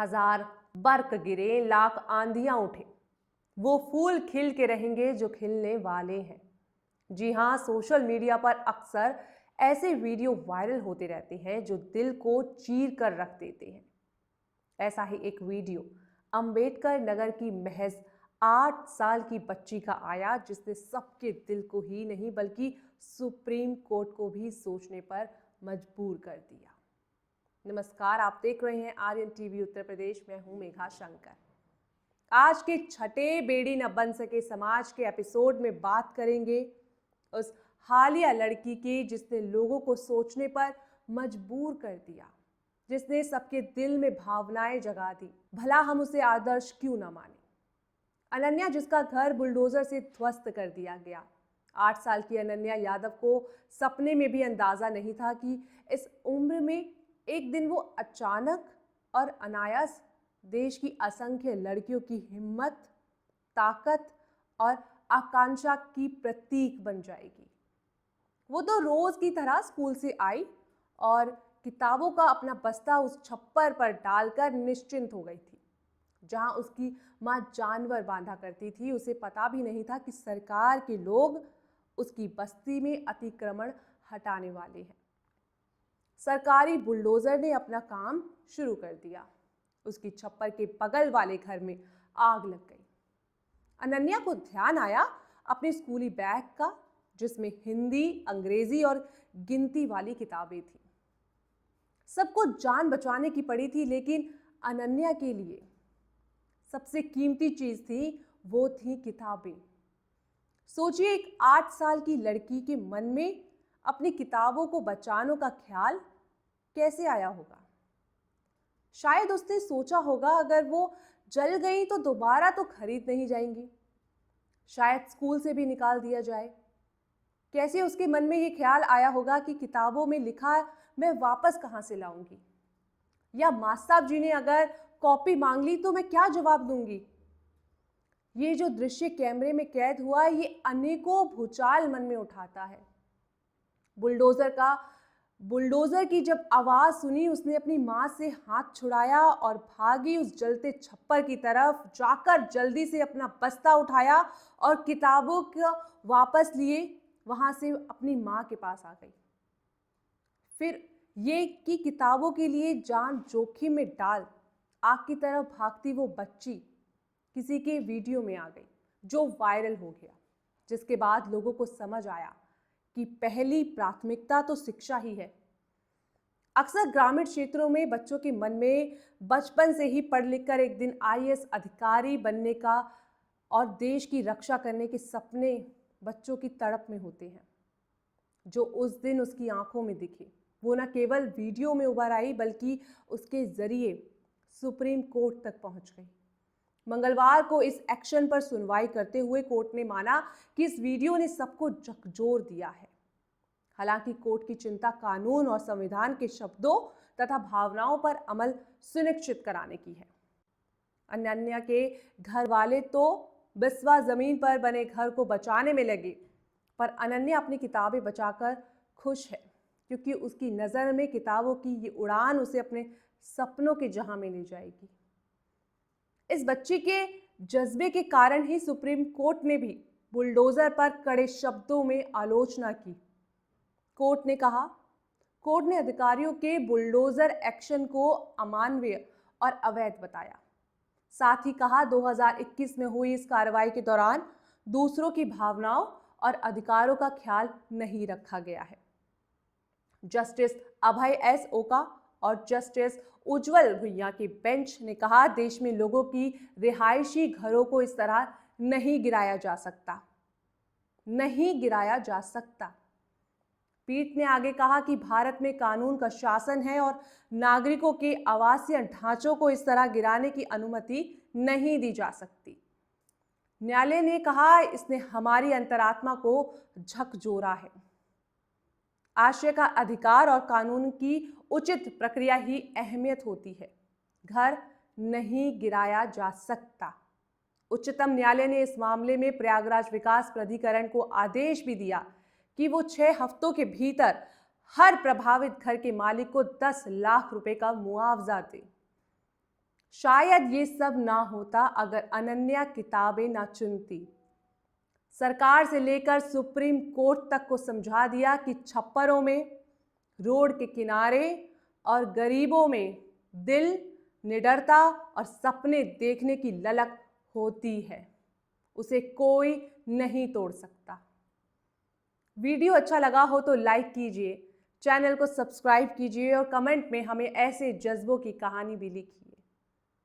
हजार बर्क गिरे, लाख आंधियां उठे, वो फूल खिल के रहेंगे जो खिलने वाले हैं। जी हाँ, सोशल मीडिया पर अक्सर ऐसे वीडियो वायरल होते रहते हैं जो दिल को चीर कर रख देते हैं। ऐसा ही एक वीडियो अंबेडकर नगर की महज 8 साल की बच्ची का आया, जिसने सबके दिल को ही नहीं बल्कि सुप्रीम कोर्ट को भी सोचने पर मजबूर कर दिया। नमस्कार, आप देख रहे हैं आर्यन टीवी उत्तर प्रदेश। मैं हूं मेघा शंकर। आज के छठे बेड़ी न बन सके समाज के एपिसोड में बात करेंगे उस हालिया लड़की की जिसने लोगों को सोचने पर मजबूर कर दिया, जिसने सबके दिल में भावनाएं जगा दी, भला हम उसे आदर्श क्यों ना माने। अनन्या, जिसका घर बुलडोजर से ध्वस्त कर दिया गया। 8 साल की अनन्या यादव को सपने में भी अंदाजा नहीं था कि इस उम्र में एक दिन वो अचानक और अनायास देश की असंख्य लड़कियों की हिम्मत, ताकत और आकांक्षा की प्रतीक बन जाएगी। वो तो रोज की तरह स्कूल से आई और किताबों का अपना बस्ता उस छप्पर पर डालकर निश्चिंत हो गई थी, जहां उसकी मां जानवर बांधा करती थी। उसे पता भी नहीं था कि सरकार के लोग उसकी बस्ती में अतिक्रमण हटाने वाले हैं। सरकारी बुलडोजर ने अपना काम शुरू कर दिया। उसकी छप्पर के बगल वाले घर में आग लग गई। अनन्या को ध्यान आया अपने स्कूली बैग का, जिसमें हिंदी, अंग्रेजी और गिनती वाली किताबें थी। सबको जान बचाने की पड़ी थी, लेकिन अनन्या के लिए सबसे कीमती चीज थी, वो थी किताबें। सोचिए, एक 8 साल की लड़की के मन में अपनी किताबों को बचाने का ख्याल कैसे आया होगा। शायद उसने सोचा होगा, अगर वो जल गई तो दोबारा तो खरीद नहीं जाएंगी, शायद स्कूल से भी निकाल दिया जाए। कैसे उसके मन में ये ख्याल आया होगा कि किताबों में लिखा मैं वापस कहां से लाऊंगी, या मास्टर साहब जी ने अगर कॉपी मांग ली तो मैं क्या जवाब दूंगी। ये जो दृश्य कैमरे में कैद हुआ, ये अनेकों भूचाल मन में उठाता है। बुलडोजर की जब आवाज सुनी, उसने अपनी मां से हाथ छुड़ाया और भागी उस जलते छप्पर की तरफ। जाकर जल्दी से अपना बस्ता उठाया और किताबों को वापस लिए वहां से अपनी मां के पास आ गई। फिर ये कि किताबों के लिए जान जोखिम में डाल आग की तरफ भागती वो बच्ची किसी के वीडियो में आ गई, जो वायरल हो गया, जिसके बाद लोगों को समझ आया कि पहली प्राथमिकता तो शिक्षा ही है। अक्सर ग्रामीण क्षेत्रों में बच्चों के मन में बचपन से ही पढ़ लिख कर एक दिन आईएएस अधिकारी बनने का और देश की रक्षा करने के सपने बच्चों की तड़प में होते हैं, जो उस दिन उसकी आंखों में दिखे। वो न केवल वीडियो में उभर आई, बल्कि उसके जरिए सुप्रीम कोर्ट तक पहुंच गई। मंगलवार को इस एक्शन पर सुनवाई करते हुए कोर्ट ने माना कि इस वीडियो ने सबको झकझोर दिया है। हालांकि कोर्ट की चिंता कानून और संविधान के शब्दों तथा भावनाओं पर अमल सुनिश्चित कराने की है। अनन्या के घर वाले तो बिस्वा जमीन पर बने घर को बचाने में लगे, पर अनन्या अपनी किताबें बचाकर खुश है, क्योंकि उसकी नज़र में किताबों की ये उड़ान उसे अपने सपनों के जहां में ले जाएगी। इस बच्ची के जज्बे के कारण ही सुप्रीम कोर्ट ने भी बुलडोजर पर कड़े शब्दों में आलोचना की। कोर्ट ने अधिकारियों के बुलडोजर एक्शन को अमानवीय और अवैध बताया। साथ ही कहा, 2021 में हुई इस कार्रवाई के दौरान दूसरों की भावनाओं और अधिकारों का ख्याल नहीं रखा गया है। जस्टिस अभय एस ओका और जस्टिस उज्जवल भुइयां की बेंच ने कहा, देश में लोगों की रिहायशी घरों को इस तरह नहीं गिराया जा सकता। पीठ ने आगे कहा कि भारत में कानून का शासन है और नागरिकों के आवासीय ढांचों को इस तरह गिराने की अनुमति नहीं दी जा सकती। न्यायालय ने कहा, इसने हमारी अंतरात्मा को झकझोरा है। आश्रय का अधिकार और कानून की उचित प्रक्रिया ही अहमियत होती है। घर नहीं गिराया जा सकता। उच्चतम न्यायालय ने इस मामले में प्रयागराज विकास प्राधिकरण को आदेश भी दिया कि वो 6 हफ्तों के भीतर हर प्रभावित घर के मालिक को 10 लाख रुपए का मुआवजा दे। शायद ये सब ना होता अगर अनन्या किताबें ना चुनती। सरकार से लेकर सुप्रीम कोर्ट तक को समझा दिया कि छप्परों में, रोड के किनारे और गरीबों में दिल, निडरता और सपने देखने की ललक होती है। उसे कोई नहीं तोड़ सकता। वीडियो अच्छा लगा हो तो लाइक कीजिए, चैनल को सब्सक्राइब कीजिए और कमेंट में हमें ऐसे जज्बों की कहानी भी लिखिए।